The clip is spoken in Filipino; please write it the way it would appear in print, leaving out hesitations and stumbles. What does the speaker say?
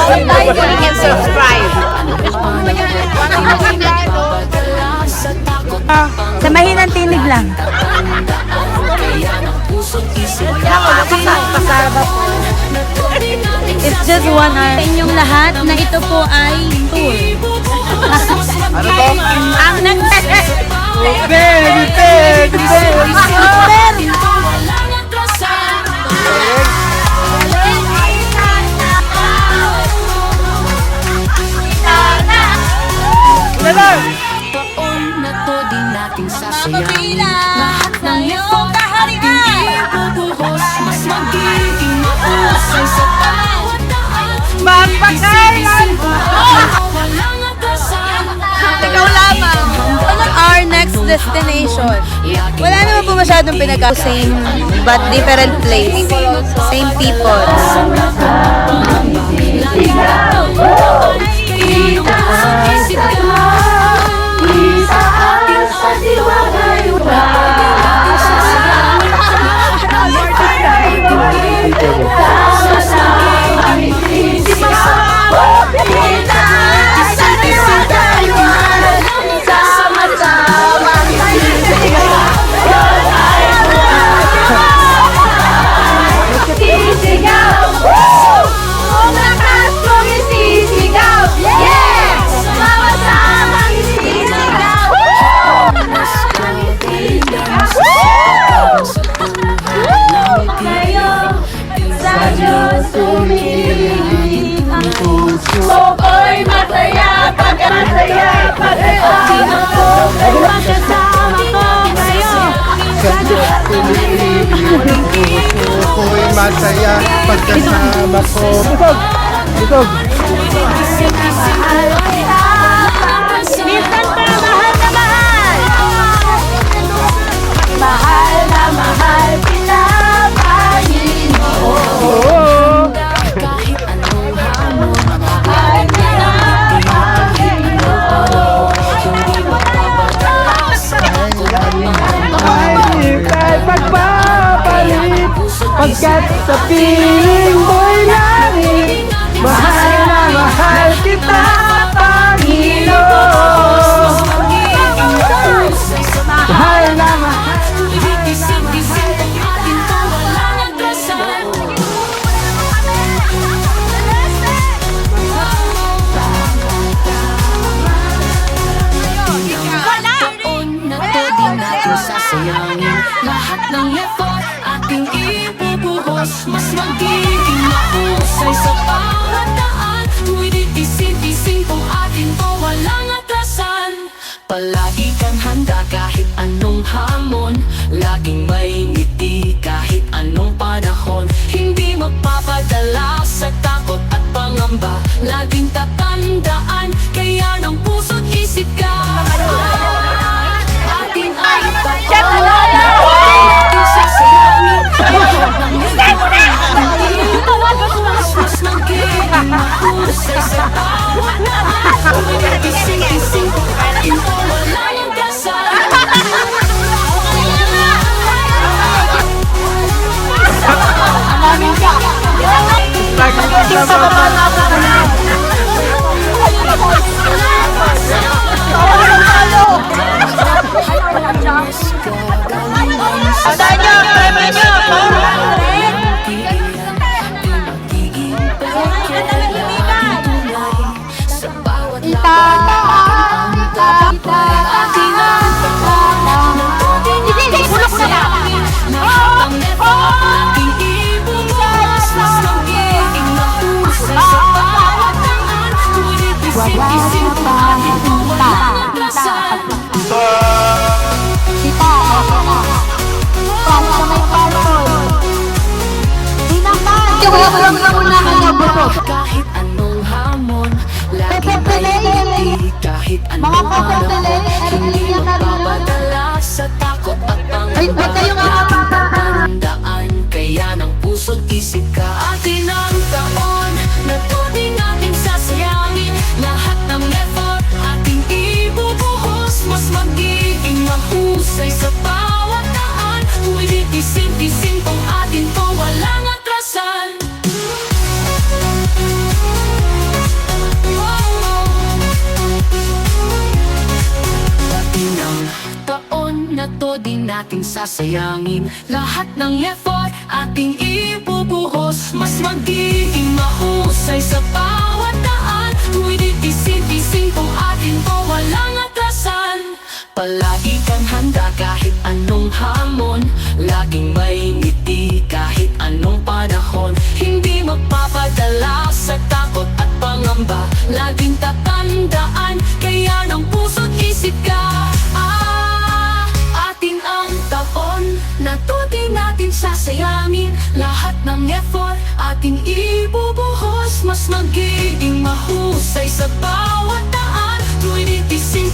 like and subscribe. Sa mahinang tinig lang. It's just 1 hour. Sa inyong lahat na ito po ay tour. Ano to? Ang lahat ng iyong kaharian. Mas magiging mausay sa bawat daan. Magpakailan! Walang atasan. Ikaw lamang. Our next destination. Wala naman po masyadong same but different place. Same people. Ako'y masaya pagkasama ko. Busog! Minsan pa, mahal na mahal! Mahal na mahal kita, Panginoon. Kahit anong hamon, mahal kita, Panginoon. Hindi magpapadalas sa Ay, kahit magpapalit, pagkat sa piling mo'y langit, mahal na mahal kita, Panginoon. Mahal na mahal. Isip-isip ang atin to, walang atrasan. Taon na to di natin sasayangin. Lahat ng effort ating ibubuhos, mas magiging mahusay sa bawat daan. Ngunit isip-isip ang atin to, walang atrasan. Palagi kang handa kahit anong hamon, laging may ngiti kahit anong panahon. Hindi magpapadala sa takot at pangamba, laging tatandaan, kaya ng puso't isip ka. Atin ay pagpapalala, ating sasayangin. Mas magiging mahusay sa bawat daan. Ngunit isip-isip ang atin to, walang dasal. Sa bawat laban, ating ang pagkakas ng ating sasayangin. Lahat ng effort ating ibubuhos, mas magiging mahusay sa bawat daan. Ngunit isip-isip ang ating to, walang atrasan. Kahit anong hamon, laging may ngiti. Kahit anong hamon, hindi magpapadala sa takot at pangamba. Tandaan, kaya ng puso't isip ka. Atin ang taon na to di natin sasayangin. Lahat ng effort ating ibubuhos, mas magiging mahusay sa bawat daan. Ngunit isip-isip ang atin to, walang atrasan. natin sasayangin. Lahat ng effort ating ibubuhos, mas magiging mahusay sa bawat daan. Ngunit isin-isin kung atin to walang atrasan. Palagi kang handa kahit anong hamon, laging may ngiti kahit anong panahon. Hindi magpapadala sa takot at pangamba, laging tatandaan, kaya ng puso't isip ka. Atin ang taon na to di natin sasayangin. Lahat ng effort ating ibubuhos, mas magiging mahusay sa bawat daan. Ngunit isin